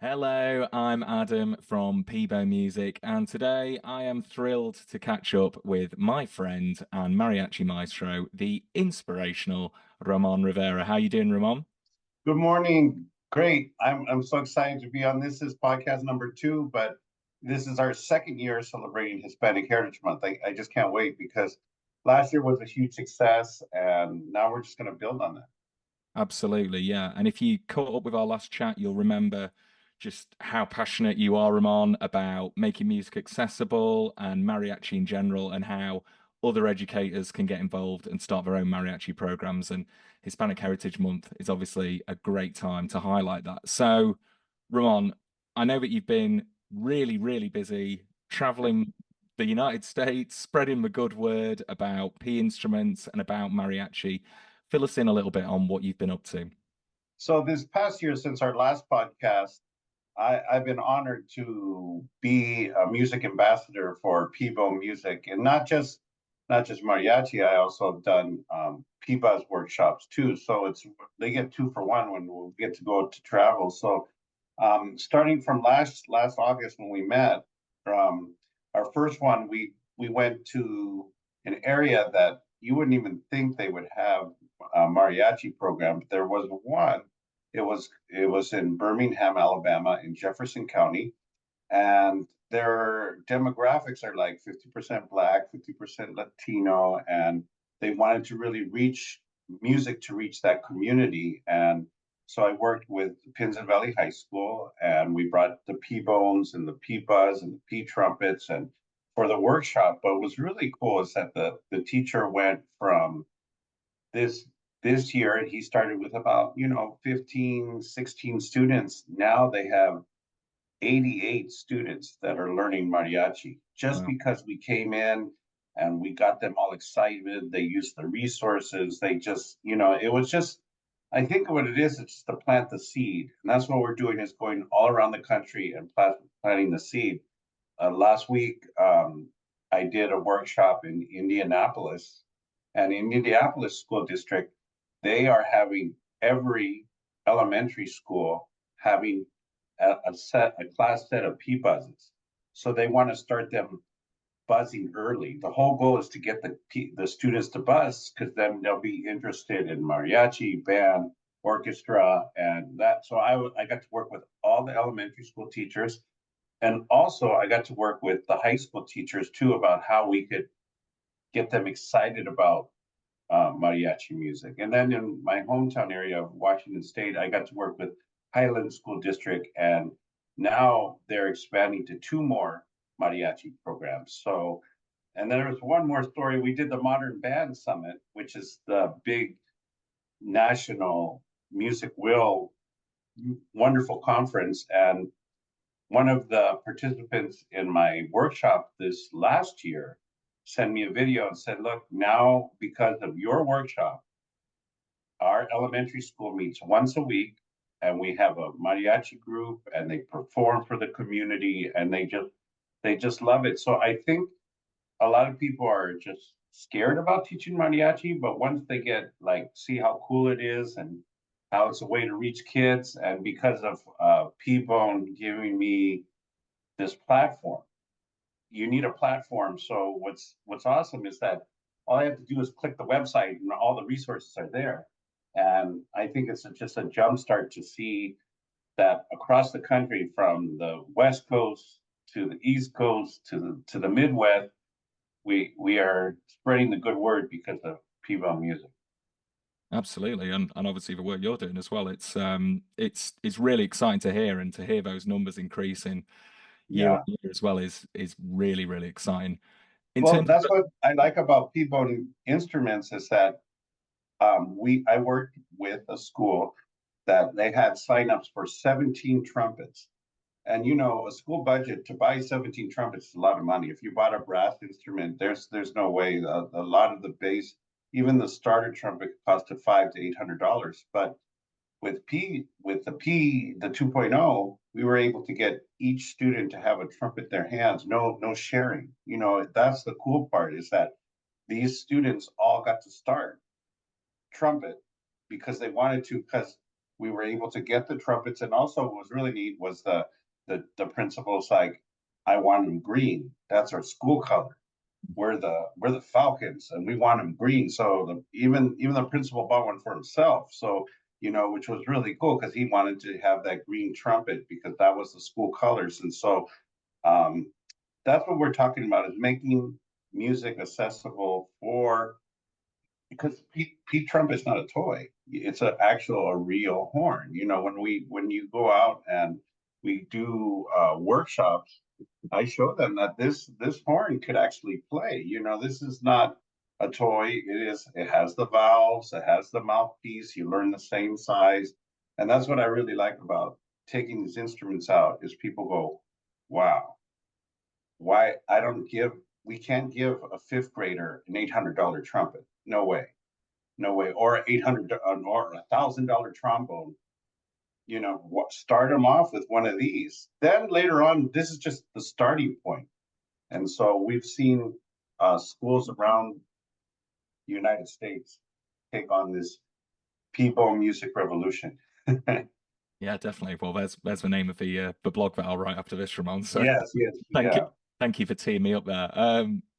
Hello, I'm Adam from pBone Music, and today I am thrilled to catch up with my friend and mariachi maestro, the inspirational Ramón Rivera. How you doing, Ramón? Good morning. Great. I'm so excited to be on this. Is podcast number two, but this is our second year celebrating Hispanic Heritage Month. I just can't wait because last year was a huge success, and now we're just going to build on that. Absolutely, yeah. And if you caught up with our last chat, you'll remember just how passionate you are, Ramon, about making music accessible and mariachi in general, and how other educators can get involved and start their own mariachi programs. And Hispanic Heritage Month is obviously a great time to highlight that. So, Ramon, I know that you've been really, really busy traveling the United States, spreading the good word about P instruments and about mariachi. Fill us in a little bit on what you've been up to. So this past year, since our last podcast, I've been honored to be a music ambassador for pBone Music, and not just mariachi. I also have done pBuzz workshops too. So it's they get two for one when we get to go to travel. So starting from last August when we met, um, our first one we went to an area that you wouldn't even think they would have a mariachi program. There was one. It was in Birmingham, Alabama, in Jefferson County, and their demographics are like 50% Black, 50% Latino, and they wanted to really reach music to reach that community. And so I worked with Pinson Valley High School, and we brought the pBones and the pBuzz and the pTrumpets and for the workshop. But what was really cool is that the teacher went from this this year he started with about 15, 16 students. Now they have 88 students that are learning mariachi just Wow. because we came in and we got them all excited. They used the resources. They just, it was just, I think what it is, it's just to plant the seed. And that's what we're doing is going all around the country and planting the seed. Last week, I did a workshop in Indianapolis, and in Indianapolis School District, they are having every elementary school having a class set of pBuzzes. So they want to start them buzzing early. The whole goal is to get the students to buzz because then they'll be interested in mariachi, band, orchestra, and that. So I got to work with all the elementary school teachers, and also I got to work with the high school teachers too about how we could get them excited about mariachi music. And then in my hometown area of Washington State, I got to work with Highland School District, and now they're expanding to two more mariachi programs. So, and then there was one more story. We did the Modern Band Summit, which is the big national music will wonderful conference. And one of the participants in my workshop this last year sent me a video and said, look, now because of your workshop, our elementary school meets once a week and we have a mariachi group and they perform for the community and they just love it. So I think a lot of people are just scared about teaching mariachi, but once they get like see how cool it is and how it's a way to reach kids, and because of pBone giving me this platform, you need a platform. So what's awesome is that all I have to do is click the website and all the resources are there. And I think it's just a jump start to see that across the country, from the West Coast to the East Coast to the Midwest, we are spreading the good word because of pBone music. Absolutely, and obviously the work you're doing as well. It's really exciting to hear, and to hear those numbers increasing year on Yeah. year as well is really, really exciting. In Well, terms that's of what I like about pBone instruments is that I worked with a school that they had signups for 17 trumpets. And a school budget to buy 17 trumpets is a lot of money. If you bought a brass instrument, there's no way. A lot of the bass, even the starter trumpet, costed $500 to $800. But with the 2.0, we were able to get each student to have a trumpet in their hands. No sharing. That's the cool part, is that these students all got to start trumpet because they wanted to, because we were able to get the trumpets. And also what was really neat was the principal's like, I want them green. That's our school color. We're the Falcons, and we want them green. So even the principal bought one for himself. So which was really cool because he wanted to have that green trumpet because that was the school colors. And so um, that's what we're talking about, is making music accessible for, because pTrumpet is not a toy. It's a real horn. When you go out and we do workshops, I show them that this horn could actually play. This is not a toy. It has the valves, it has the mouthpiece. You learn the same size, and that's what I really like about taking these instruments out. Is people go, wow, why I don't give we can't give a fifth grader an $800 trumpet. No way, no way. Or $800 or $1,000 trombone. Start them off with one of these. Then later on, this is just the starting point. And so we've seen schools around the United States take on this pBone music revolution. Yeah, definitely. Well, there's the name of the blog that I'll write after this, Ramon. So Yes, yes, thank you, yeah. thank you for teeing me up there.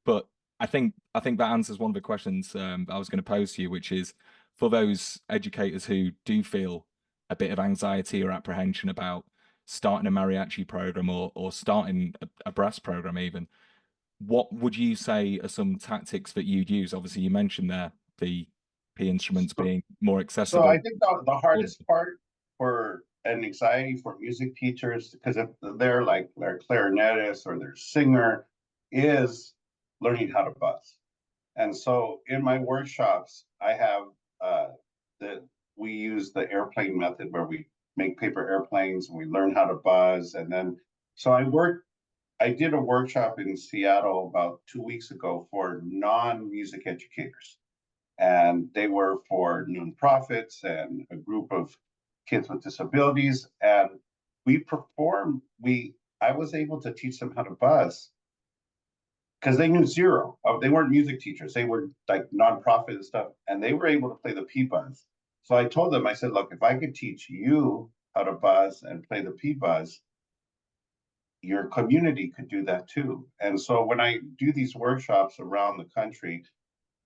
But I think that answers one of the questions that I was going to pose to you, which is for those educators who do feel a bit of anxiety or apprehension about starting a mariachi program or starting a brass program even, what would you say are some tactics that you'd use? Obviously, you mentioned there the P instruments So, being more so accessible. I think the hardest part for an anxiety for music teachers, because if they're like they're clarinetist or they're singer, is learning how to buzz. And so in my workshops, I have the we use the airplane method where we make paper airplanes and we learn how to buzz. And then so I did a workshop in Seattle about 2 weeks ago for non-music educators. And they were for nonprofits and a group of kids with disabilities. And we I was able to teach them how to buzz because they knew zero. They weren't music teachers. They were like nonprofit and stuff, and they were able to play the pBuzz. So I told them, I said, look, if I could teach you how to buzz and play the pBuzz, your community could do that too. And so when I do these workshops around the country,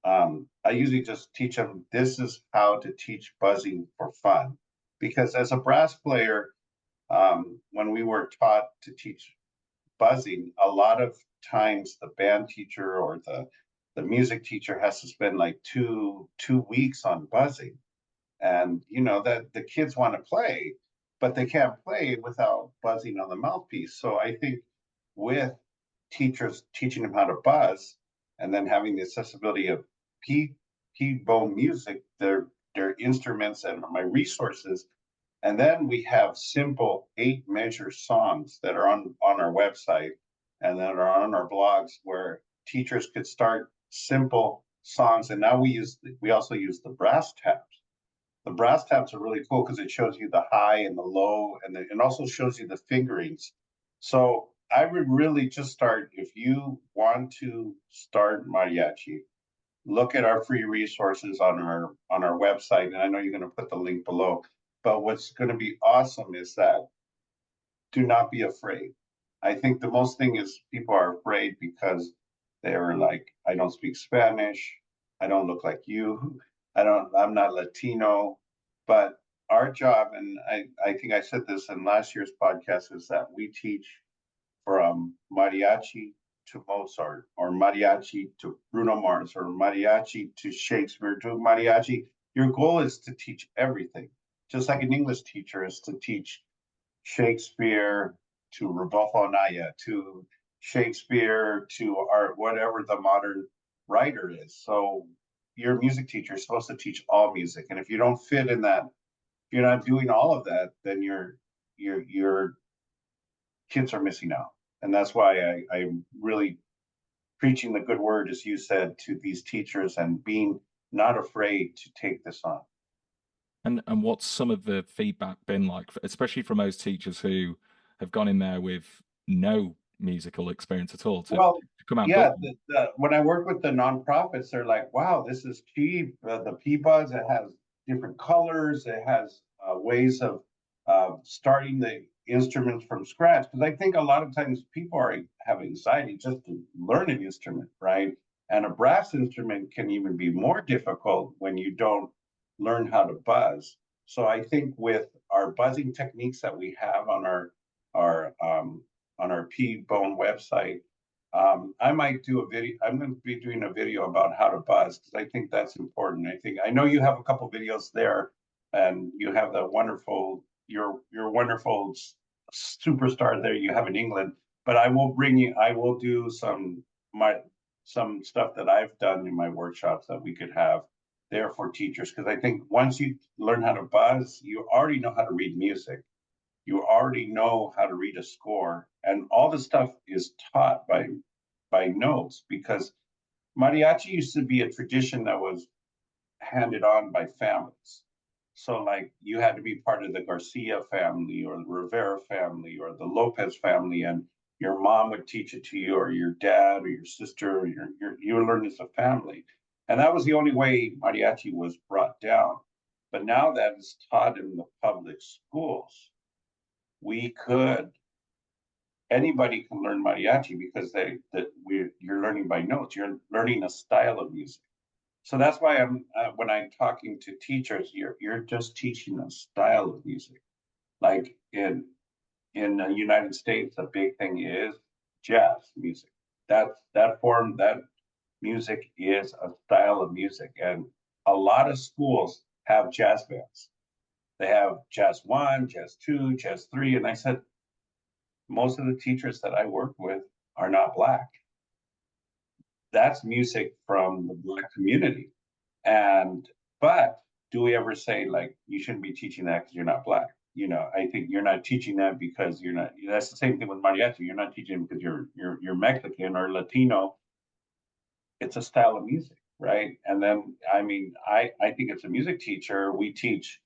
I usually just teach them this is how to teach buzzing for fun. Because as a brass player, when we were taught to teach buzzing, a lot of times the band teacher or the music teacher has to spend like two weeks on buzzing, and that the kids want to play, but they can't play without buzzing on the mouthpiece. So I think with teachers teaching them how to buzz and then having the accessibility of p pBone music, their instruments and my resources, and then we have simple 8 measure songs that are on our website and that are on our blogs where teachers could start simple songs. And now we also use the brass tabs. The brass tabs are really cool because it shows you the high and the low, and it also shows you the fingerings. So I would really just start, if you want to start mariachi, look at our free resources on our website. And I know you're going to put the link below. But what's going to be awesome is that do not be afraid. I think the most thing is people are afraid because they're like, I don't speak Spanish, I don't look like you, I'm not Latino. But our job, and I think I said this in last year's podcast, is that we teach from mariachi to Mozart, or mariachi to Bruno Mars, or mariachi to Shakespeare, to mariachi. Your goal is to teach everything, just like an English teacher is to teach Shakespeare to Rodolfo Anaya, to Shakespeare to art, whatever the modern writer is. So your music teacher is supposed to teach all music, and if you don't fit in that, if you're not doing all of that, then your kids are missing out. And that's why I'm really preaching the good word, as you said, to these teachers and being not afraid to take this on. And what's some of the feedback been like, especially from those teachers who have gone in there with no musical experience at all Well, to come out yeah, buzz? when I work with the nonprofits, they're like, wow, this is cheap. The pBuzz, it has different colors. It has ways of starting the instruments from scratch. Because I think a lot of times people have anxiety just to learn an instrument, right? And a brass instrument can even be more difficult when you don't learn how to buzz. So I think with our buzzing techniques that we have on our pBone website, I might do a video. I'm going to be doing a video about how to buzz because I think that's important. I know you have a couple videos there, and you have the wonderful your wonderful superstar there you have in England. But I will bring you. I will do some stuff that I've done in my workshops that we could have there for teachers because I think once you learn how to buzz, you already know how to read music. You already know how to read a score, and all the stuff is taught by notes because mariachi used to be a tradition that was handed on by families. So, like, you had to be part of the Garcia family or the Rivera family or the Lopez family, and your mom would teach it to you, or your dad, or your sister, or you learn as a family. And that was the only way mariachi was brought down. But now that is taught in the public schools, we could anybody can learn mariachi because you're learning by notes. You're learning a style of music. So that's why when I'm talking to teachers, you're just teaching a style of music. Like in the United States, a big thing is jazz music. That music is a style of music, and a lot of schools have jazz bands. They have jazz one, jazz two, jazz three, and I said most of the teachers that I work with are not Black. That's music from the Black community. But do we ever say, like, you shouldn't be teaching that because you're not Black? I think you're not teaching that because you're not. That's the same thing with mariachi. You're not teaching because you're Mexican or Latino. It's a style of music, right? And then, I think as a music teacher, we teach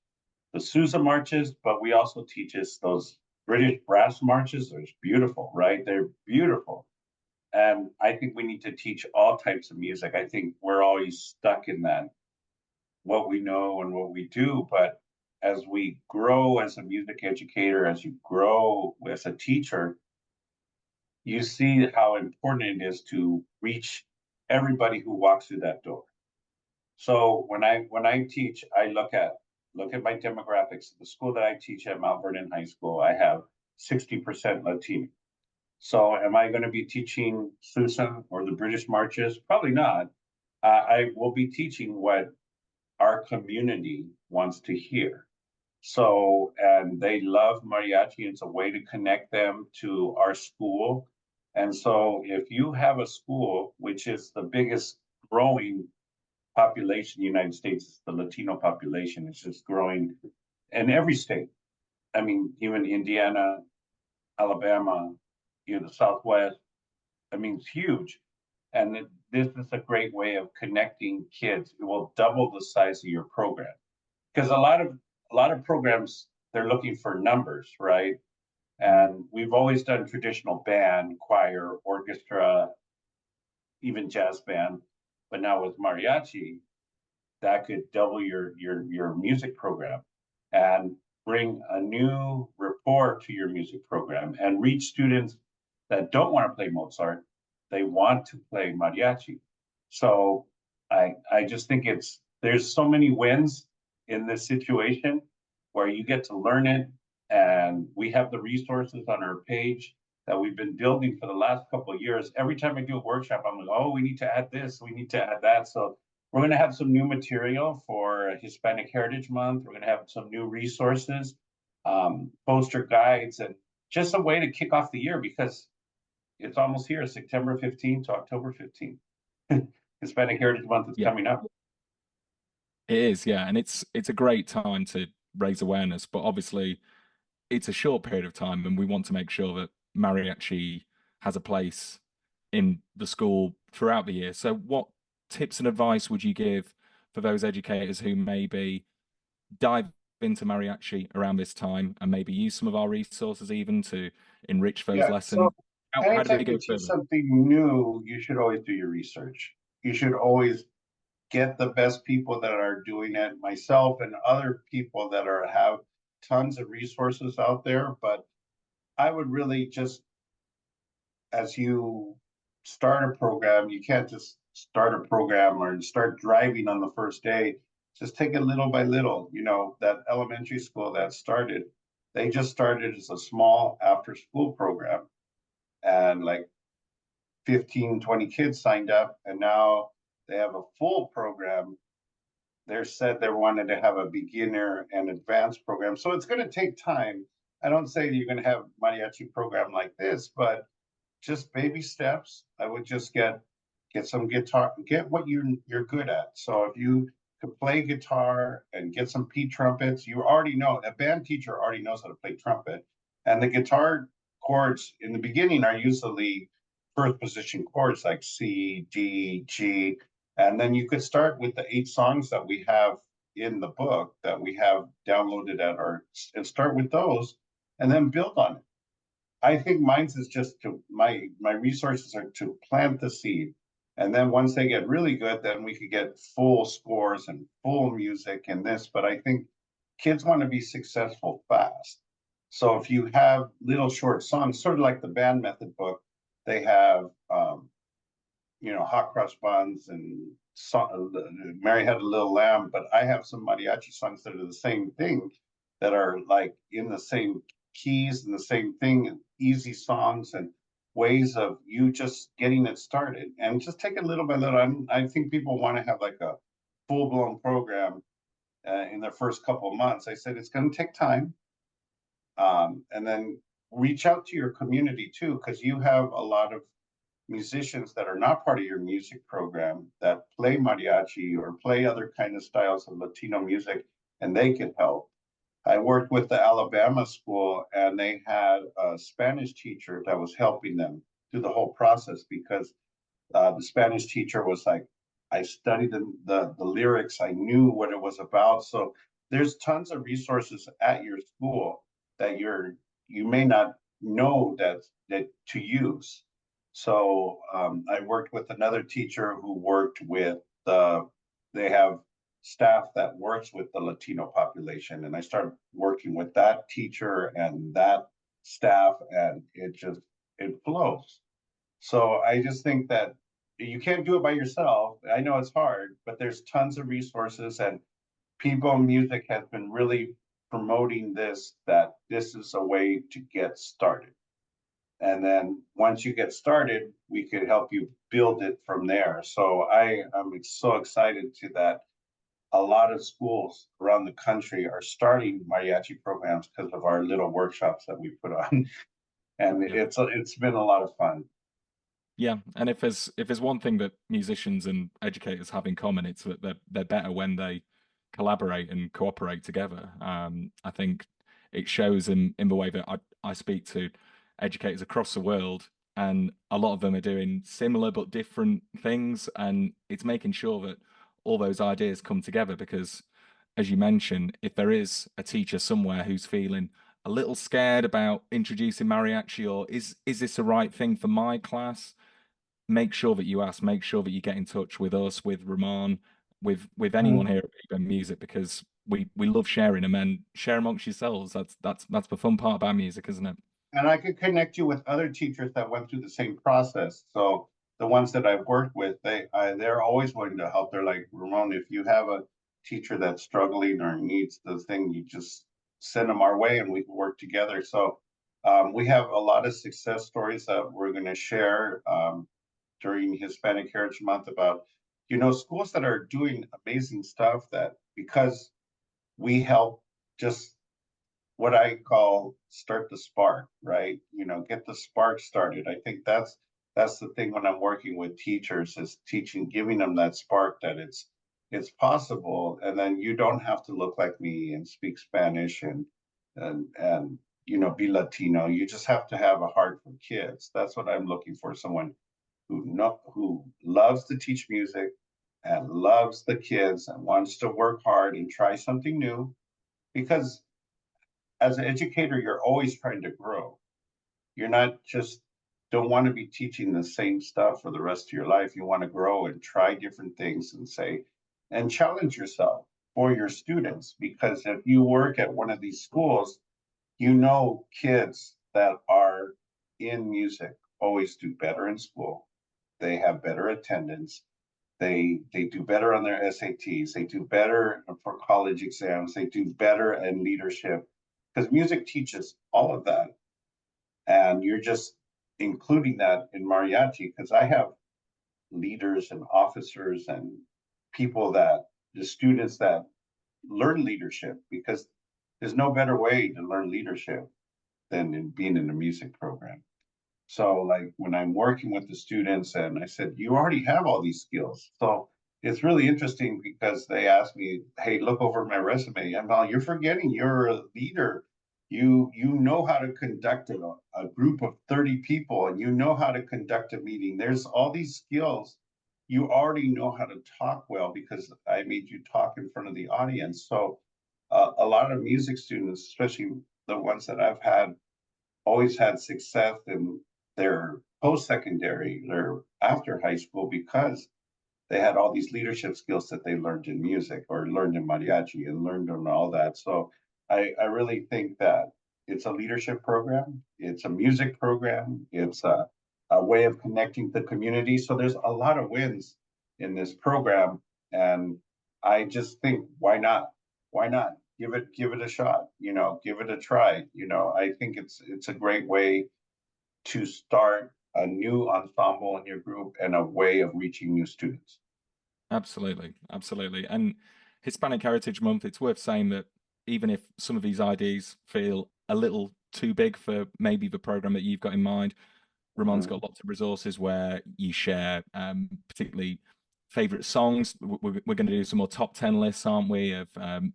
the Sousa marches, but we also teach us those British brass marches. They're beautiful, right? They're beautiful. And I think we need to teach all types of music. I think we're always stuck in that, what we know and what we do. But as we grow as a music educator, as you grow as a teacher, you see how important it is to reach everybody who walks through that door. So when I teach, I look at my demographics. The school that I teach at Mount Vernon High School, I have 60% Latino. So am I going to be teaching Susan or the British marches? Probably not. I will be teaching what our community wants to hear. So, and they love mariachi. It's a way to connect them to our school. And so if you have a school, which is the biggest growing population in the United States, the Latino population is just growing in every state. I mean, even Indiana, Alabama, the Southwest. I mean, it's huge. And this is a great way of connecting kids. It will double the size of your program. Because a lot of programs, they're looking for numbers, right? And we've always done traditional band, choir, orchestra, even jazz band. But now with mariachi, that could double your music program and bring a new rapport to your music program and reach students that don't want to play Mozart. They want to play mariachi. So I just think there's so many wins in this situation where you get to learn it, and we have the resources on our page that we've been building for the last couple of years. Every time I do a workshop, I'm like, oh, we need to add this, we need to add that. So we're going to have some new material for Hispanic Heritage Month. We're going to have some new resources, poster guides, and just a way to kick off the year because it's almost here, September 15th to October 15th. Hispanic Heritage Month is coming up. It is, yeah, and it's a great time to raise awareness, but obviously it's a short period of time, and we want to make sure that mariachi has a place in the school throughout the year. So what tips and advice would you give for those educators who maybe dive into mariachi around this time and maybe use some of our resources even to enrich those lessons? So How do they anytime go you teach further? something new, you should always do your research. You should always get the best people that are doing it, myself and other people that have tons of resources out there. But I would really just, as you start a program, you can't just start a program or start driving on the first day. Just take it little by little. You know, that elementary school that started, they just started as a small after school program, and like 15, 20 kids signed up, and now they have a full program. They said they wanted to have a beginner and advanced program. So it's going to take time. I don't say you're going to have mariachi program like this, but just baby steps. I would just get some guitar, get what you're good at. So if you could play guitar and get some pTrumpets, you already know, a band teacher already knows how to play trumpet. And the guitar chords in the beginning are usually first position chords like C, D, G. And then you could start with the 8 songs that we have in the book that we have downloaded at our, and start with those and then build on it. I think mine's is just to my resources are to plant the seed. And then once they get really good, then we could get full scores and full music and this. But I think kids want to be successful fast. So if you have little short songs, sort of like the band method book, they have hot cross buns and Mary Had a Little Lamb, but I have some mariachi songs that are the same thing, that are like in the same keys and the same thing, easy songs and ways of you just getting it started, and just take it little by little. I think people want to have like a full blown program in their first couple of months. I said it's going to take time, and then reach out to your community too, because you have a lot of musicians that are not part of your music program that play mariachi or play other kind of styles of Latino music, and they can help. I worked with the Alabama school, and they had a Spanish teacher that was helping them through the whole process, because the Spanish teacher was like, I studied the lyrics, I knew what it was about. So there's tons of resources at your school that you may not know that to use. So I worked with another teacher who worked with they have staff that works with the Latino population. And I started working with that teacher and that staff, and it flows. So I just think that you can't do it by yourself. I know it's hard, but there's tons of resources, and pBone Music has been really promoting this, that this is a way to get started. And then once you get started, we could help you build it from there. So I am so excited to that a lot of schools around the country are starting mariachi programs because of our little workshops that we put on. And Yeah. it's been a lot of fun. Yeah, and if there's one thing that musicians and educators have in common, it's that they're better when they collaborate and cooperate together. I think it shows in the way that I speak to educators across the world, and a lot of them are doing similar but different things, and it's making sure that all those ideas come together because, as you mentioned, if there is a teacher somewhere who's feeling a little scared about introducing mariachi, or is this the right thing for my class? Make sure that you ask, make sure that you get in touch with us, with Ramon, with anyone here at pBone Music, because we love sharing them, and share amongst yourselves. That's the fun part about music, isn't it? And I could connect you with other teachers that went through the same process. So the ones that I've worked with, they're always willing to help. They're like, Ramon, if you have a teacher that's struggling or needs the thing, you just send them our way and we can work together. So we have a lot of success stories that we're going to share during Hispanic Heritage Month about, schools that are doing amazing stuff, that because we help just what I call start the spark, right? Get the spark started. I think that's the thing when I'm working with teachers, is teaching, giving them that spark that it's possible, and then you don't have to look like me and speak Spanish and be Latino. You just have to have a heart for kids. That's what I'm looking for. Someone who loves to teach music and loves the kids and wants to work hard and try something new, because as an educator, you're always trying to grow. You're not just don't want to be teaching the same stuff for the rest of your life. You want to grow and try different things and say, and challenge yourself for your students. Because if you work at one of these schools, you know kids that are in music always do better in school. They have better attendance. They do better on their SATs. They do better for college exams. They do better in leadership because music teaches all of that. And you're just including that in mariachi because I have leaders and officers and people that the students that learn leadership because there's no better way to learn leadership than in being in a music program. So like when I'm working with the students and I said, you already have all these skills. So it's really interesting because they asked me, hey, look over my resume. And well, you're forgetting you're a leader. You know how to conduct a group of 30 people and you know how to conduct a meeting. There's all these skills. You already know how to talk well because I made you talk in front of the audience. So a lot of music students, especially the ones that I've had always had success in their post-secondary or after high school because they had all these leadership skills that they learned in music or learned in mariachi and learned on all that. So I really think that it's a leadership program, it's a music program, it's a way of connecting the community. So there's a lot of wins in this program. And I just think, why not? Why not? Give it a shot, give it a try. I think it's a great way to start a new ensemble in your group and a way of reaching new students. Absolutely, absolutely. And Hispanic Heritage Month, it's worth saying that even if some of these ideas feel a little too big for maybe the program that you've got in mind, Ramon's Mhm. got lots of resources where you share particularly favorite songs. We're going to do some more top 10 lists, aren't we, of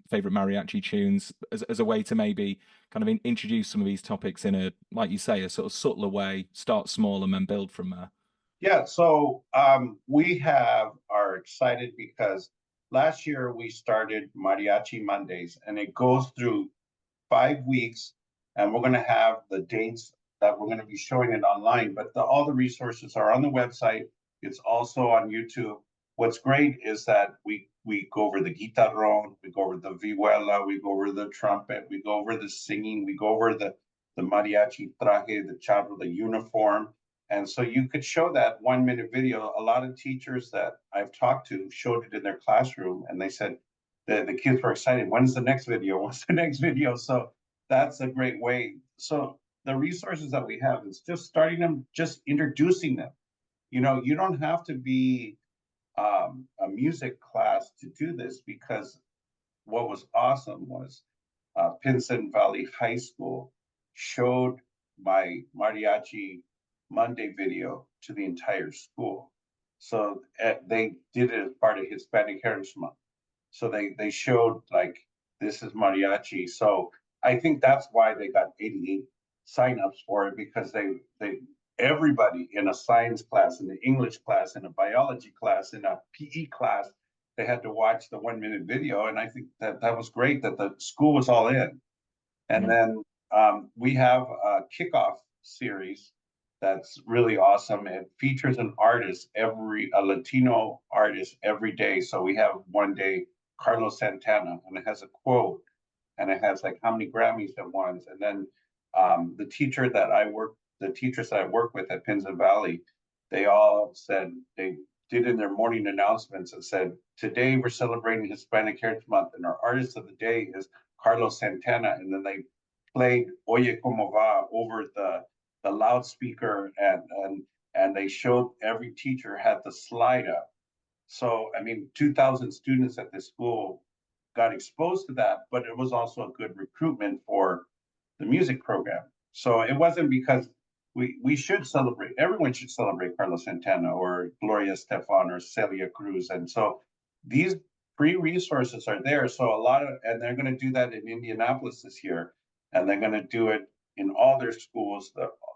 favorite mariachi tunes as a way to maybe kind of introduce some of these topics in a, like you say, a sort of subtler way, start small and then build from there. Yeah, so we are excited because last year we started Mariachi Mondays and it goes through 5 weeks and we're going to have the dates that we're going to be showing it online, but all the resources are on the website. It's also on YouTube. What's great is that we go over the guitarrón, we go over the vihuela, we go over the trumpet, we go over the singing, we go over the mariachi traje, the charro, the uniform. And so you could show that 1 minute video. A lot of teachers that I've talked to showed it in their classroom and they said, the kids were excited. When's the next video? What's the next video? So that's a great way. So the resources that we have is just starting them, just introducing them. You don't have to be a music class to do this because what was awesome was Pinson Valley High School showed my mariachi Monday video to the entire school. So they did it as part of Hispanic Heritage Month. So they showed like this is mariachi. So I think that's why they got 88 signups for it because they everybody in a science class, in an English class, in a biology class, in a PE class, they had to watch the 1 minute video, and I think that was great that the school was all in. And Yeah. then we have a kickoff series that's really awesome. It features an artist, a Latino artist every day. So we have one day Carlos Santana, and it has a quote, and it has like how many Grammys it won. And then the teachers that I work with at Pinson Valley, they all said they did in their morning announcements and said, today we're celebrating Hispanic Heritage Month, and our artist of the day is Carlos Santana. And then they played Oye Como Va over the loudspeaker and they showed every teacher had the slide up. So, I mean, 2,000 students at this school got exposed to that, but it was also a good recruitment for the music program. So it wasn't because we should celebrate, everyone should celebrate Carlos Santana or Gloria Estefan or Celia Cruz. And so these free resources are there. So and they're going to do that in Indianapolis this year, and they're going to do it in all their schools.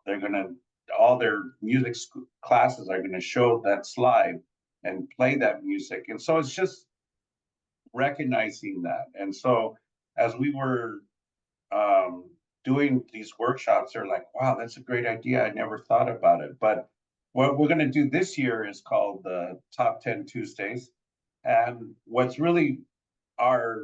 They're going to, all their music classes are going to show that slide and play that music. And so it's just recognizing that. And so as we were doing these workshops, they're like, wow, that's a great idea. I never thought about it. But what we're going to do this year is called the Top 10 Tuesdays. And what's really our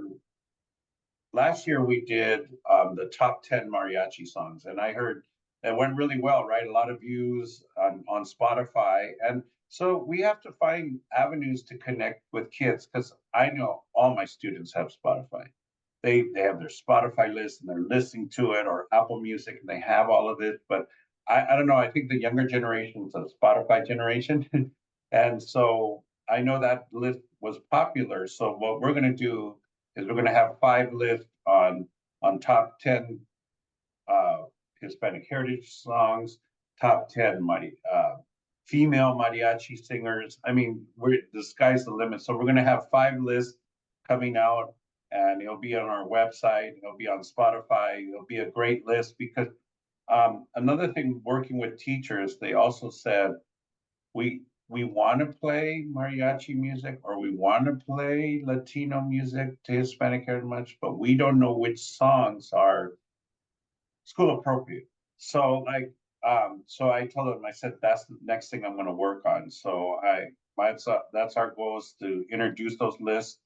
last year we did the top 10 mariachi songs, and I heard that went really well, right? A lot of views on Spotify. And so we have to find avenues to connect with kids, because I know all my students have Spotify. They have their Spotify list and they're listening to it, or Apple Music, and they have all of it. But I don't know, I think the younger generation is a Spotify generation. And so I know that list was popular. So what we're going to do is we're going to have 5 lists on top 10 uh, Hispanic heritage songs, top 10 female mariachi singers. I mean, the sky's the limit. So we're going to have 5 lists coming out, and it'll be on our website. It'll be on Spotify. It'll be a great list, because another thing, working with teachers, they also said we want to play mariachi music, or we want to play Latino music to Hispanic Heritage Month, but we don't know which songs are school appropriate. So so I told them, I said, that's the next thing I'm going to work on. So that's our goal, is to introduce those lists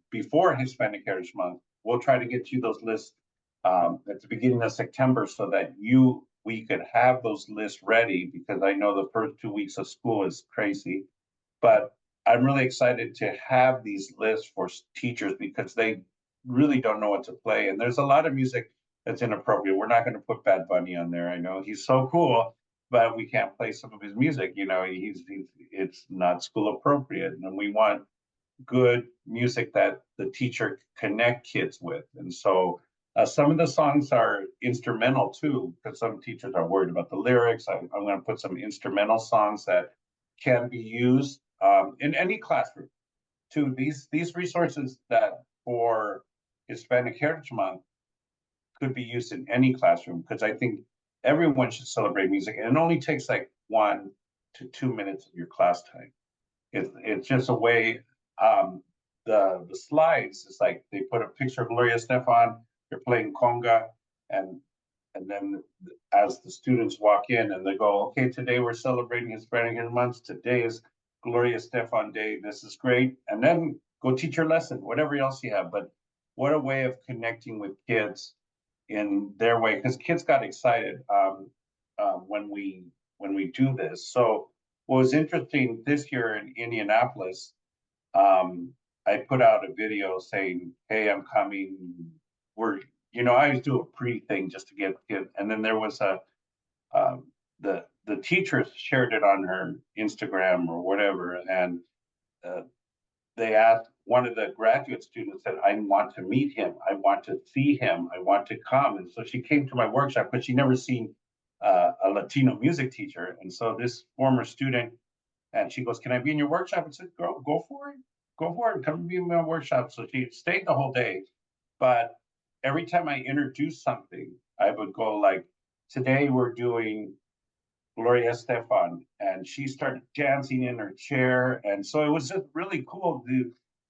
before Hispanic Heritage Month. We'll try to get you those lists at the beginning of September, so that we could have those lists ready, because I know the first 2 weeks of school is crazy. But I'm really excited to have these lists for teachers, because they really don't know what to play. And there's a lot of music that's inappropriate. We're not going to put Bad Bunny on there. I know he's so cool, but we can't play some of his music. It's not school appropriate. And we want good music that the teacher connect kids with. And so some of the songs are instrumental too, because some teachers are worried about the lyrics. I'm going to put some instrumental songs that can be used in any classroom. To these resources that for Hispanic Heritage Month could be used in any classroom, because I think everyone should celebrate music, and it only takes like 1 to 2 minutes of your class time. It's just a way. The slides is like they put a picture of Gloria Estefan. They're playing conga, and then as the students walk in and they go, okay, today we're celebrating Hispanic Heritage Month. Today is Gloria Estefan Day. This is great, and then go teach your lesson, whatever else you have. But what a way of connecting with kids in their way, because kids got excited when we do this. So what was interesting this year in Indianapolis, I put out a video saying, "Hey, I'm coming." I always do a pre thing just to get, and then there was the teachers shared it on her Instagram or whatever, and uh, they asked, one of the graduate students said, I want to meet him. I want to see him. I want to come. And so she came to my workshop, but she never seen a Latino music teacher. And so this former student, and she goes, can I be in your workshop? I said, go for it. Go for it. Come and be in my workshop. So she stayed the whole day. But every time I introduced something, I would go like, today we're doing Gloria Estefan, and she started dancing in her chair. And so it was just really cool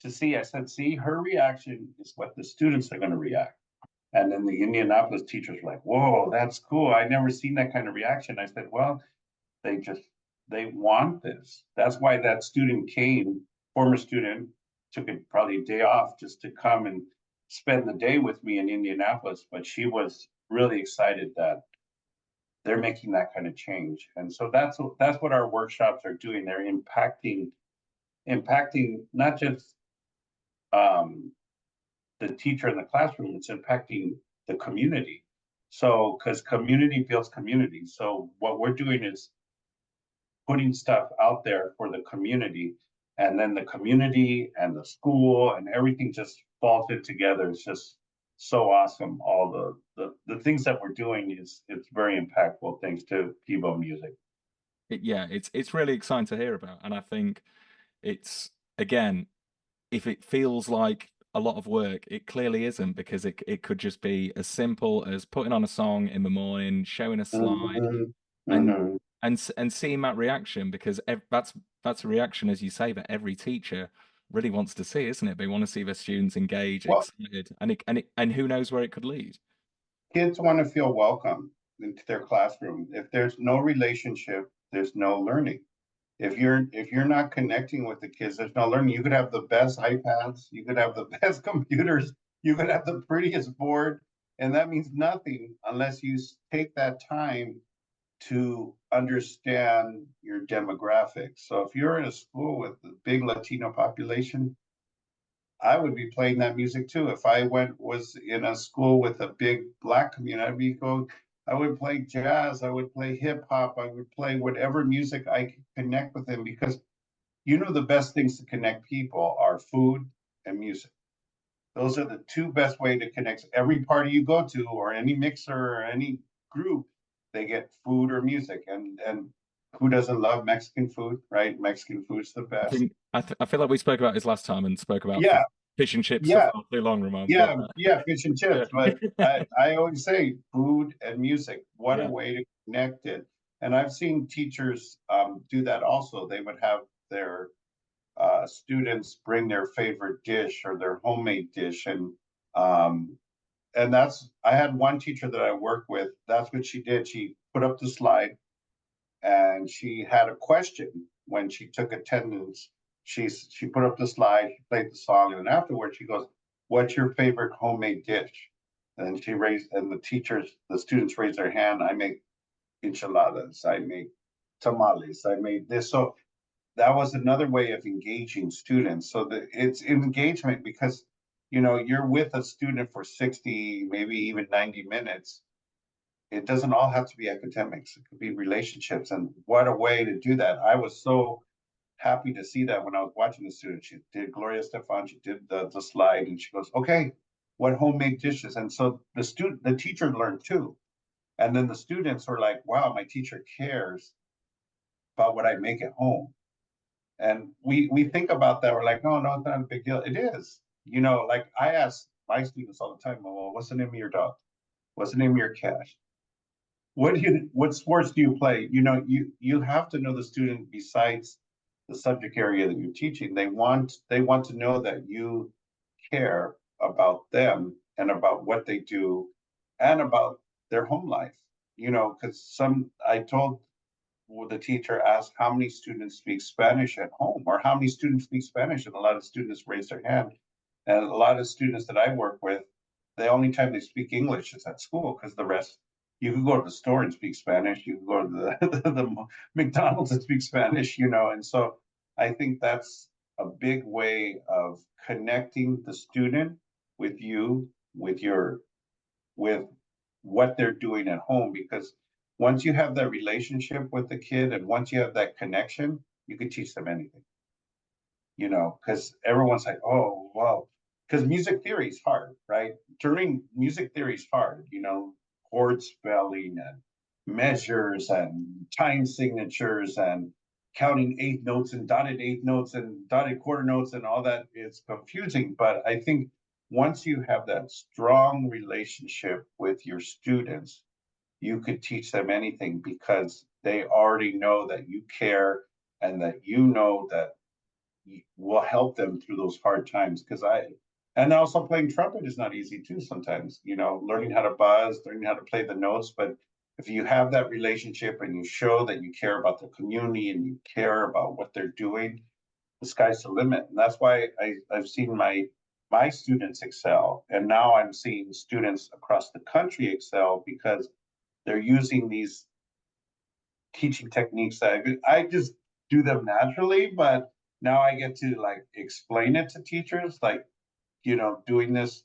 to see. I said, see, her reaction is what the students are going to react. And then the Indianapolis teachers were like, whoa, that's cool. I never seen that kind of reaction. I said, well, they want this. That's why that student came, former student, took probably a day off just to come and spend the day with me in Indianapolis. But she was really excited that they're making that kind of change. And so that's what our workshops are doing. They're impacting not just the teacher in the classroom, it's impacting the community. So, because community builds community. So what we're doing is putting stuff out there for the community, and then the community and the school and everything just falls it together. It's just so awesome. All the things that we're doing it's very impactful thanks to pBone music. Yeah, it's really exciting to hear about, and I think it's, again, if it feels like a lot of work, it clearly isn't, because it could just be as simple as putting on a song in the morning, showing a slide, Mhm, and mhm. and seeing that reaction, because that's a reaction, as you say, that every teacher really wants to see, isn't it? They want to see their students engage, Well, excited, and who knows where it could lead. kids want to feel welcome into their classroom. If there's no relationship, there's no learning. if you're not connecting with the kids, there's no learning. You could have the best iPads, you could have the best computers, you could have the prettiest board, and that means nothing unless you take that time to understand your demographics. So if you're in a school with a big Latino population, I would be playing that music too. If I was in a school with a big Black community, I would play jazz, I would play hip hop, I would play whatever music I could connect with them, because the best things to connect people are food and music. Those are the two best way to connect. Every party you go to, or any mixer or any group, they get food or music, and who doesn't love Mexican food, right? Mexican food's the I best. think I feel like we spoke about this last time and spoke about Yeah, fish and chips for yeah, far too long, Ramon. But yeah, fish and yeah, chips. But I always say food and music. What a yeah. way to connect it. And I've seen teachers do that also. They would have their students bring their favorite dish or their homemade dish, um, and I had one teacher that I worked with. That's what she did. She put up the slide, and she had a question when she took attendance. She put up the slide, she played the song, and then afterwards she goes, "What's your favorite homemade dish?" And the students raised their hand. I make enchiladas. I make tamales. I made this. So that was another way of engaging students. So that it's engagement, because you're with a student for 60, maybe even 90 minutes. It doesn't all have to be academics. It could be relationships. And what a way to do that. I was so happy to see that when I was watching the student. She did Gloria Stefan, she did the slide, and she goes, "Okay, what homemade dishes?" And so the teacher learned too. And then the students were like, "Wow, my teacher cares about what I make at home." And we think about that. We're like, "No, no, it's not a big deal." It is. Like I ask my students all the time, "Well, what's the name of your dog? What's the name of your cat? What sports do you play?" You have to know the student besides the subject area that you're teaching. They want to know that you care about them and about what they do and about their home life. Because I told the teacher asked how many students speak Spanish at home, or how many students speak Spanish, and a lot of students raise their hand. And a lot of students that I work with, the only time they speak English is at school, because the rest, you can go to the store and speak Spanish, you can go to the McDonald's and speak Spanish, and so I think that's a big way of connecting the student with you, with what they're doing at home, because once you have that relationship with the kid and once you have that connection, you can teach them anything, because everyone's like, "Oh, well," because music theory is hard, right? During music theory is hard, chord spelling and measures and time signatures and counting eighth notes and dotted quarter notes and all that. It's confusing, but I think once you have that strong relationship with your students, you could teach them anything, because they already know that you care and that that will help them through those hard times. And also playing trumpet is not easy too sometimes, learning how to buzz, learning how to play the notes. But if you have that relationship and you show that you care about the community and you care about what they're doing, the sky's the limit. And that's why I've seen my students excel. And now I'm seeing students across the country excel, because they're using these teaching techniques that I just do them naturally, but now I get to like explain it to teachers, like, doing this,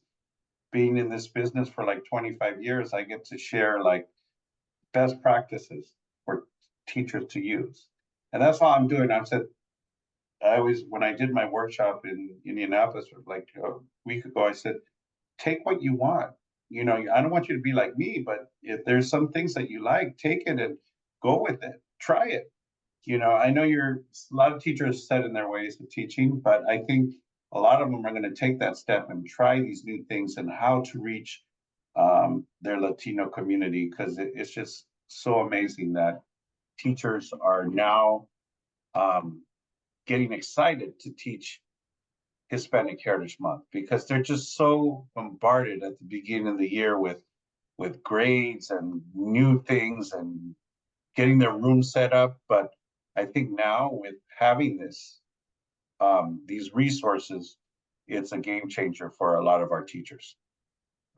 being in this business for like 25 years, I get to share like best practices for teachers to use. And that's all I'm doing. I've said, when I did my workshop in Indianapolis, like a week ago, I said, take what you want. I don't want you to be like me, but if there's some things that you like, take it and go with it. Try it. I know a lot of teachers set in their ways of teaching, but I think a lot of them are going to take that step and try these new things and how to reach their Latino community, because it's just so amazing that teachers are now getting excited to teach Hispanic Heritage Month, because they're just so bombarded at the beginning of the year with grades and new things and getting their room set up. But I think now with having these resources, it's a game changer for a lot of our teachers.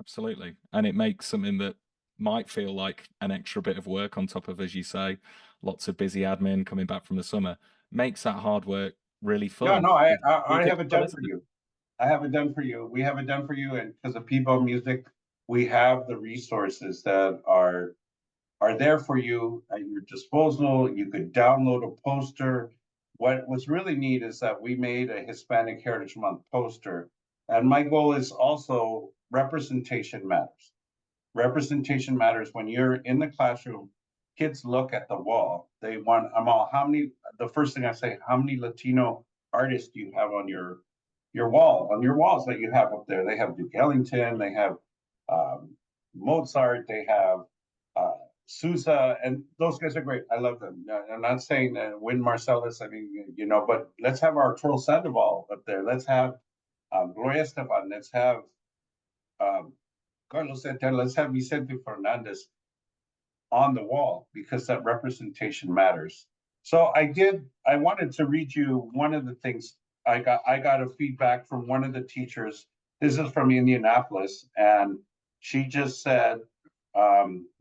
Absolutely. And it makes something that might feel like an extra bit of work on top of, as you say, lots of busy admin coming back from the summer, makes that hard work really No, fun. no, I, It's I, I have it enjoyable, done isn't for it? you. I have it done for you. We have it done for you, and because of pBone Music, we have the resources that are there for you at your disposal. You could download a poster. What's really neat is that we made a Hispanic Heritage Month poster, and my goal is also representation matters. Representation matters when you're in the classroom. Kids look at the wall. They want, I'm all, how many, the first thing I say, how many Latino artists do you have on your wall, on your walls that you have up there? They have Duke Ellington, they have um, Mozart, they have uh, Sousa, and those guys are great. I love them. I'm not saying Wynn Marsalis, I mean, you know, but let's have Arturo Sandoval up there. Let's have Gloria Estefan. Let's have um, Carlos Santana. Let's have Vicente Fernandez on the wall because that representation matters. So I wanted to read you one of the things I got a feedback from one of the teachers. This is from Indianapolis, and she just said,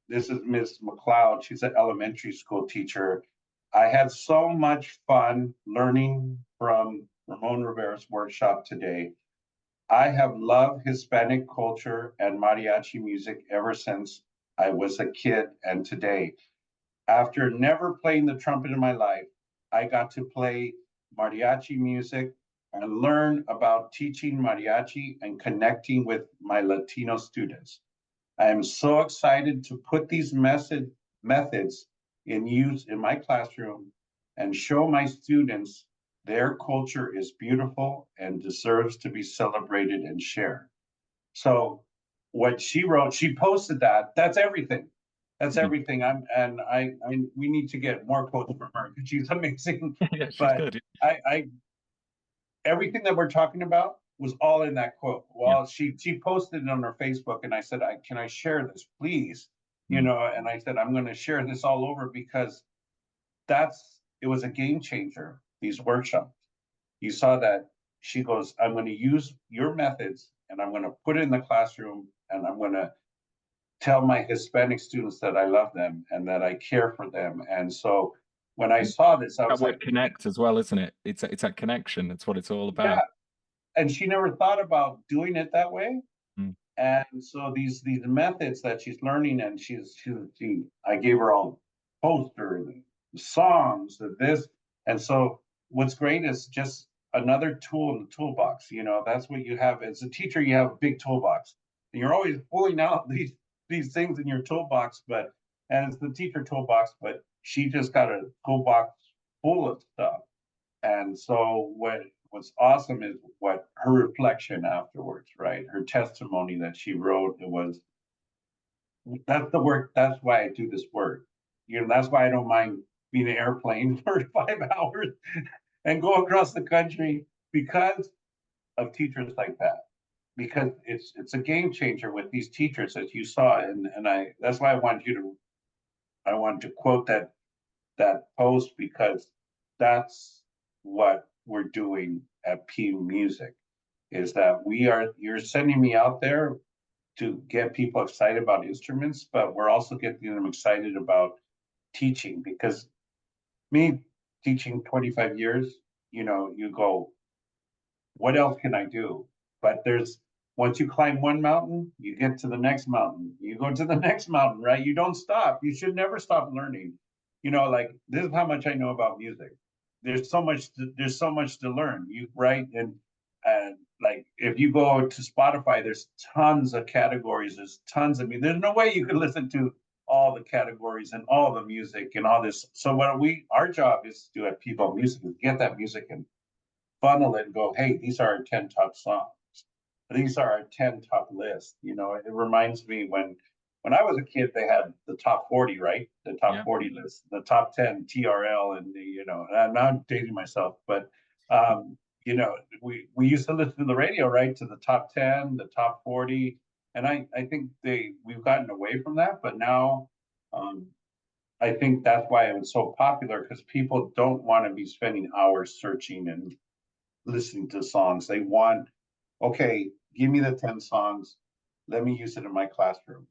this is Miss McLeod. She's an elementary school teacher. I had so much fun learning from Ramon Rivera's workshop today. I have loved Hispanic culture and mariachi music ever since I was a kid and today. After never playing the trumpet in my life, I got to play mariachi music and learn about teaching mariachi and connecting with my Latino students. I am so excited to put these methods in use in my classroom and show my students their culture is beautiful and deserves to be celebrated and shared. So what she wrote, she posted that. That's everything. That's Mhm. everything. We need to get more quotes from her because she's amazing. Yeah, she's But good. I everything that we're talking about was all in that quote. Yeah. Well, she posted it on her Facebook, and I said, can I share this, please? You Mm. know, and I said I'm going to share this all over because that's it was a game changer. These workshops, you saw that she goes, I'm going to use your methods, and I'm going to put it in the classroom, and I'm going to tell my Hispanic students that I love them and that I care for them. And so when I And saw this, I that was like, word connect as well, isn't it? It's that connection. That's what it's all yeah. about. And she never thought about doing it that way. Mm. And so these methods that she's learning, and I gave her all posters, the songs, this, and so what's great is just another tool in the toolbox. You know, that's what you have as a teacher. You have a big toolbox, and you're always pulling out these things in your toolbox. But and it's the teacher toolbox, but she just got a toolbox full of stuff. And so what's awesome is what her reflection afterwards, right? Her testimony that she wrote, it was that's the work, that's why I do this work. You know, that's why I don't mind being an airplane for 5 hours and go across the country because of teachers like that. Because it's a game changer with these teachers as you saw. And I that's why I wanted to quote that post because that's what we're doing at P Music is that you're sending me out there to get people excited about instruments, but we're also getting them excited about teaching because me teaching 25 years, you know, you go, what else can I do? But there's once you climb one mountain, you get to the next mountain. You go to the next mountain, right? You don't stop. You should never stop learning. You know, like this is how much I know about music. There's so much to learn. You right and like if you go to Spotify, there's tons of categories. There's tons. I mean, there's no way you could listen to all the categories and all the music and all this. So what our job is to do at People Music is get that music and funnel it and go, hey, these are our 10 top songs. These are our 10 top list. You know, it reminds me when I was a kid, they had the top 40, right? The top Yeah. 40 list, the top 10 TRL, and you know, and I'm dating myself, but you know, we used to listen to the radio, right? To the top 10, the top 40. And I think we've gotten away from that, but now I think that's why it was so popular, because people don't want to be spending hours searching and listening to songs. They want, okay, give me the 10 songs, let me use it in my classroom.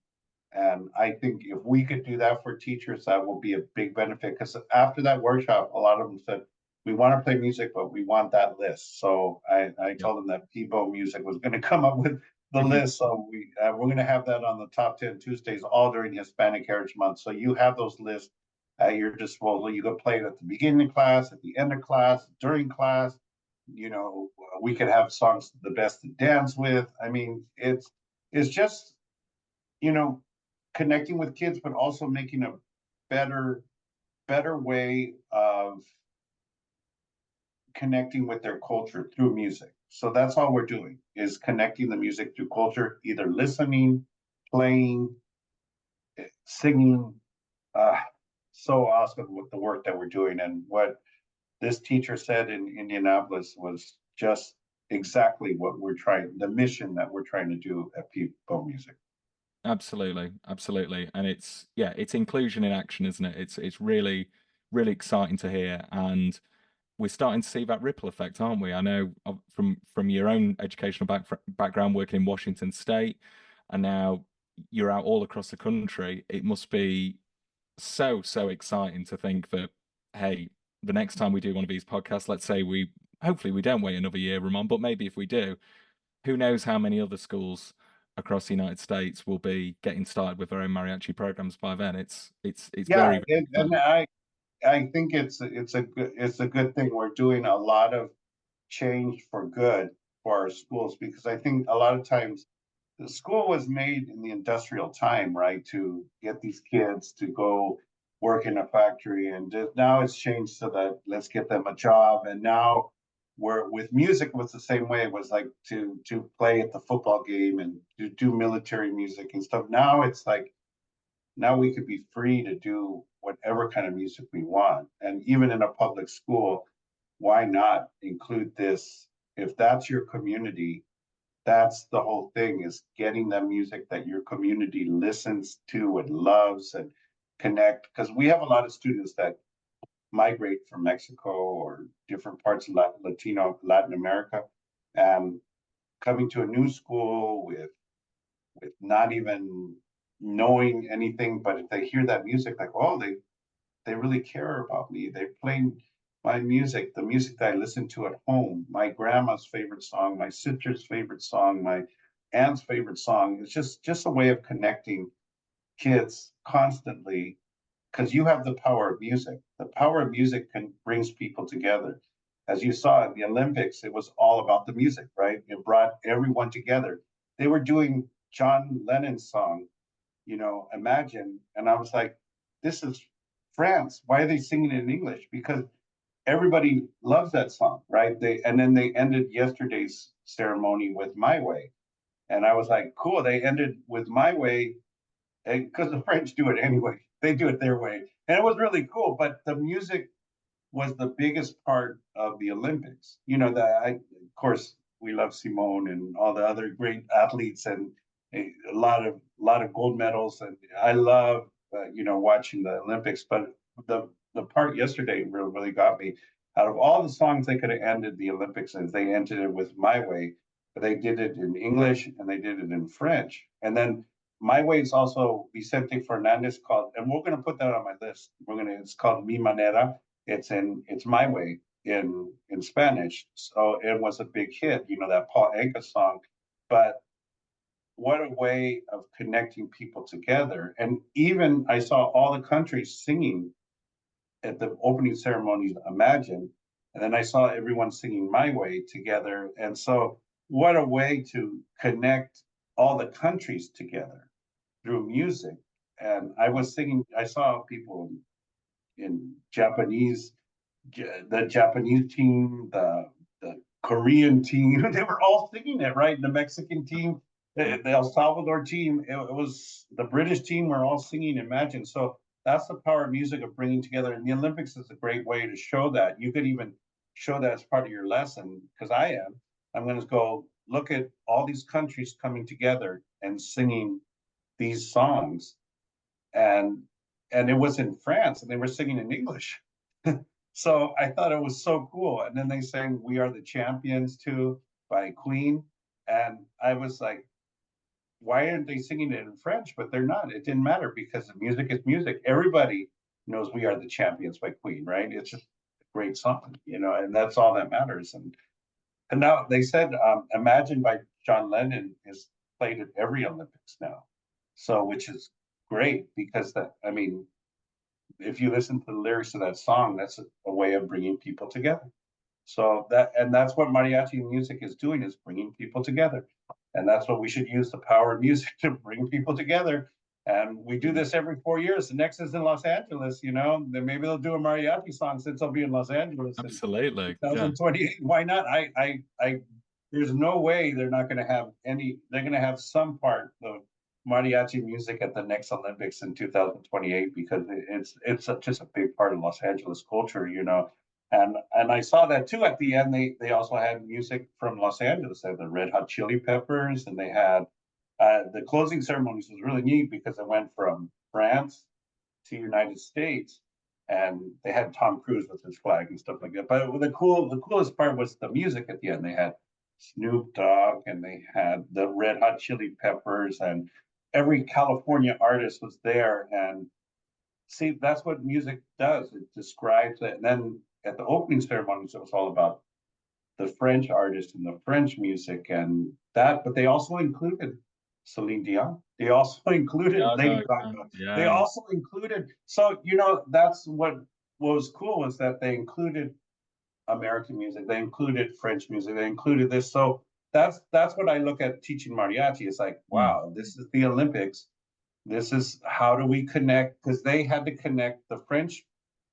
And I think if we could do that for teachers, that will be a big benefit. Because after that workshop, a lot of them said, we want to play music, but we want that list. So I Yep. told them that pBone Music was going to come up with the list. So we're going to have that on the top 10 Tuesdays, all during Hispanic Heritage Month. So you have those lists at your disposal. You can play it at the beginning of class, at the end of class, during class. You know, we could have songs the best to dance with. I mean, it's just, you know, connecting with kids, but also making a better way of connecting with their culture through music. So that's all we're doing, is connecting the music through culture, either listening, playing, singing. Uh, so awesome with the work that we're doing. And what this teacher said in Indianapolis was just exactly what we're trying, the mission that we're trying to do at pBone Music. Absolutely, absolutely. And it's inclusion in action, isn't it? It's really, really exciting to hear. And we're starting to see that ripple effect, aren't we? I know from your own educational background working in Washington State, and now you're out all across the country. It must be so exciting to think that, hey, the next time we do one of these podcasts, let's say hopefully we don't wait another year, Ramon, but maybe if we do, who knows how many other schools across the United States will be getting started with their own mariachi programs by then. It's Yeah, very, very and exciting. I think it's a good thing. We're doing a lot of change for good for our schools, because I think a lot of times the school was made in the industrial time, right, to get these kids to go work in a factory, and now it's changed so that let's get them a job. And now we're with music, it was the same way. It was like to play at the football game and to do military music and stuff. Now it's like, now we could be free to do whatever kind of music we want. And even in a public school, why not include this? If that's your community, that's the whole thing, is getting the music that your community listens to and loves and connect. Because we have a lot of students that migrate from Mexico or different parts of Latin America, and coming to a new school with not even knowing anything, but if they hear that music, like, oh, they really care about me. They play my music, the music that I listen to at home, my grandma's favorite song, my sister's favorite song, my aunt's favorite song. It's just a way of connecting kids constantly, because you have the power of music. The power of music brings people together. As you saw in the Olympics, it was all about the music, right? It brought everyone together. They were doing John Lennon's song, Imagine. And I was like, this is France. Why are they singing it in English? Because everybody loves that song, right? And then they ended yesterday's ceremony with My Way. And I was like, cool. They ended with My Way because the French do it anyway. They do it their way. And it was really cool. But the music was the biggest part of the Olympics. Of course, we love Simone and all the other great athletes, and a lot of gold medals. And I love watching the Olympics. But the part yesterday really got me. Out of all the songs they could have ended the Olympics as, they ended it with My Way, but they did it in English and they did it in French. And then My Way is also Vicente Fernandez called, and we're going to put that on my list. It's called Mi Manera. It's My Way in Spanish. So it was a big hit, that Paul Anka song. But what a way of connecting people together. And even I saw all the countries singing at the opening ceremonies, Imagine. And then I saw everyone singing My Way together. And so what a way to connect all the countries together through music. And I saw people in Japanese, the Japanese team, the Korean team, they were all singing it, right? The Mexican team, the El Salvador team, it was the British team were all singing Imagine. So that's the power of music, of bringing together. And the Olympics is a great way to show that. You could even show that as part of your lesson, because I'm going to go look at all these countries coming together and singing these songs, and and it was in France, and they were singing in English. So I thought it was so cool. And then they sang "We Are the Champions" too by Queen, and I was like, why aren't they singing it in French? But they're not. It didn't matter because the music is music. Everybody knows "We Are the Champions" by Queen, right? It's just a great song, and that's all that matters. And now they said "Imagine" by John Lennon is played at every Olympics now, so which is great because I mean, if you listen to the lyrics of that song, that's a way of bringing people together. So that's what mariachi music is doing, is bringing people together. And that's what we should use, the power of music to bring people together. And we do this every 4 years. The next is in Los Angeles, then maybe they'll do a mariachi song since I'll be in Los Angeles in Absolutely. Yeah. 2028. Why not? There's no way they're not going to have they're going to have some part of mariachi music at the next Olympics in 2028 because it's just a big part of Los Angeles culture. And I saw that too at the end. They also had music from Los Angeles. They had the Red Hot Chili Peppers, and they had the closing ceremonies was really neat because it went from France to United States, and they had Tom Cruise with his flag and stuff like that. But the coolest part was the music at the end. They had Snoop Dogg, and they had the Red Hot Chili Peppers, and every California artist was there. And see, that's what music does. It describes it. And then at the opening ceremonies, it was all about the French artists and the French music and that, but they also included Celine Dion. They also included Lady Gaga. They Yeah. also included, so that's what was cool, is that they included American music, they included French music, they included this. So that's what I look at teaching mariachi. It's like, wow, this is the Olympics. This is how do we connect? Because they had to connect, the French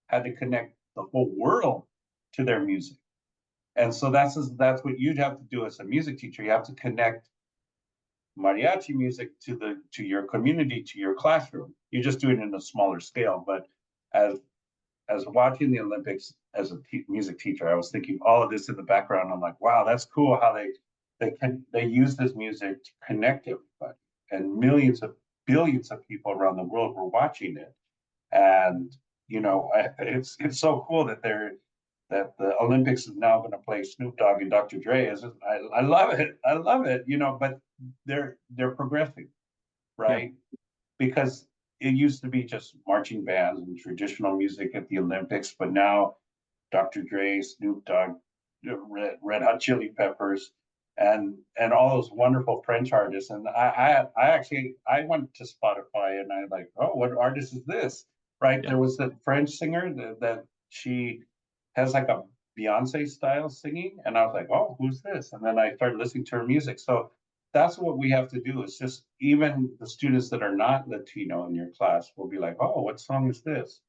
had to connect the whole world to their music. And so that's what you'd have to do as a music teacher. You have to connect mariachi music to your community, to your classroom. You just do it in a smaller scale. But as watching the Olympics as a music teacher, I was thinking all of this in the background. I'm like, wow, that's cool how they use this music to connect everybody, and billions of people around the world were watching it. And it's so cool that the Olympics is now going to play Snoop Dogg and Dr. Dre. I love it. I love it. But they're progressing, right? Yeah. Because it used to be just marching bands and traditional music at the Olympics, but now Dr. Dre, Snoop Dogg, Red Hot Chili Peppers, and all those wonderful French artists. And I went to Spotify and I like, oh, what artist is this? Right? Yeah. There was a French singer that she has like a Beyonce style singing, and I was like, oh, who's this? And then I started listening to her music. So that's what we have to do, is just, even the students that are not Latino in your class will be like, oh, what song is this?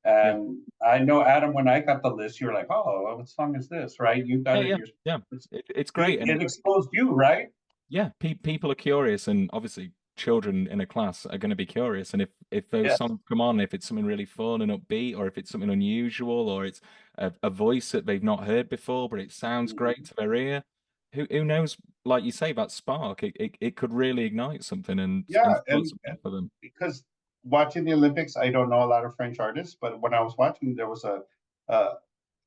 And I know, Adam, when I got the list, you were like, oh, what song is this? Right? You got it. Yeah. It's great. It exposed you, right? Yeah. People are curious, and obviously children in a class are going to be curious. And if those songs come on, if it's something really fun and upbeat, or if it's something unusual, or it's a voice that they've not heard before, but it sounds great to their ear, who knows? Like you say, that spark, it could really ignite something and something for them. Because watching the Olympics, I don't know a lot of French artists, but when I was watching, there was a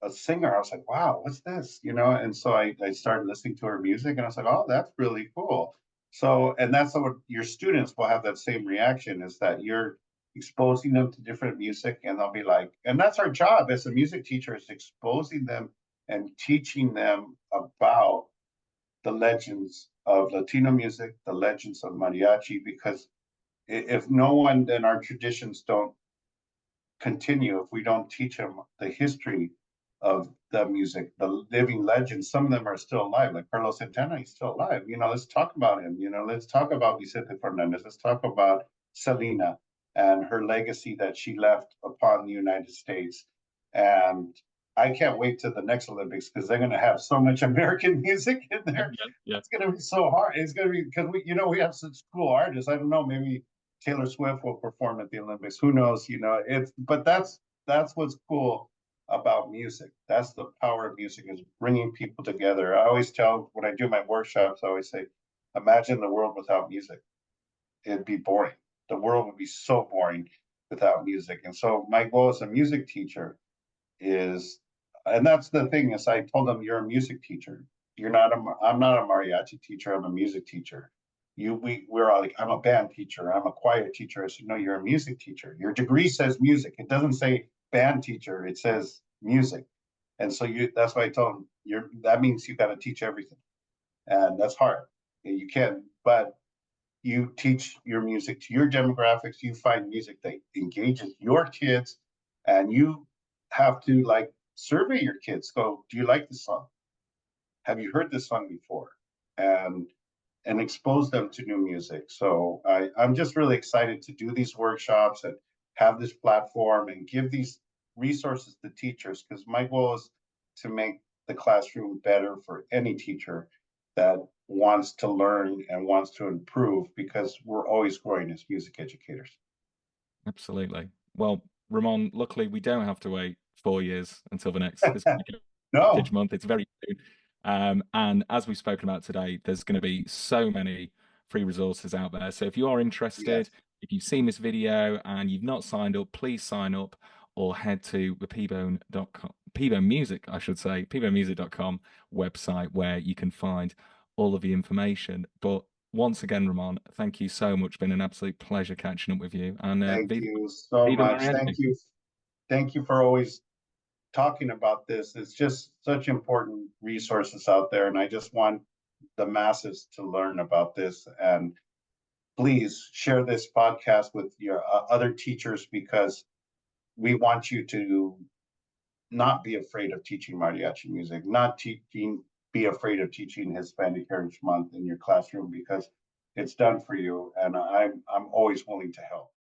singer. I was like, wow, what's this? And so I started listening to her music, and I was like, oh, that's really cool. So, and that's what your students will have, that same reaction, is that you're exposing them to different music, and they'll be like, and that's our job as a music teacher, is exposing them and teaching them about the legends of Latino music, the legends of mariachi, because if no one, then our traditions don't continue. If we don't teach them the history of the music, the living legends, some of them are still alive, like Carlos Santana, he's still alive. Let's talk about him. Let's talk about Vicente Fernandez. Let's talk about Selena and her legacy that she left upon the United States. And I can't wait to the next Olympics, because they're going to have so much American music in there. Yeah. It's going to be so hard. It's going to be, because we have such cool artists. I don't know, maybe Taylor Swift will perform at the Olympics. Who knows? But that's what's cool about music. That's the power of music, is bringing people together. I always tell, when I do my workshops, I always say, imagine the world without music. It'd be boring. The world would be so boring. without music. And so my goal as a music teacher is, and that's the thing, is I told them, you're a music teacher. I'm not a mariachi teacher, I'm a music teacher. We're all like, I'm a band teacher, I'm a choir teacher. I said, no, you're a music teacher. Your degree says music. It doesn't say band teacher, it says music. And so that's why I told them, that means you got to teach everything. And that's hard. You can, but you teach your music to your demographics, you find music that engages your kids, and you have to like survey your kids. Go, do you like this song? Have you heard this song before? And expose them to new music. So I'm just really excited to do these workshops and have this platform and give these resources to teachers, because my goal is to make the classroom better for any teacher that wants to learn and wants to improve, because we're always growing as music educators. Absolutely. Well, Ramon, luckily we don't have to wait 4 years until the next Hispanic Heritage No, Month. It's very soon. And as we've spoken about today, there's going to be so many free resources out there. So if you are interested, yes, if you've seen this video and you've not signed up, please sign up or head to the pBone.com, pBone Music, I should say, pBonemusic.com website where you can find all of the information. But once again, Ramon, thank you so much. Been an absolute pleasure catching up with you. And thank you so Viva much. Mariachi. Thank you for always talking about this. It's just such important resources out there, and I just want the masses to learn about this. And please share this podcast with your other teachers, because we want you to not be afraid of teaching mariachi music, not be afraid of teaching Hispanic Heritage Month in your classroom, because it's done for you, and I'm always willing to help.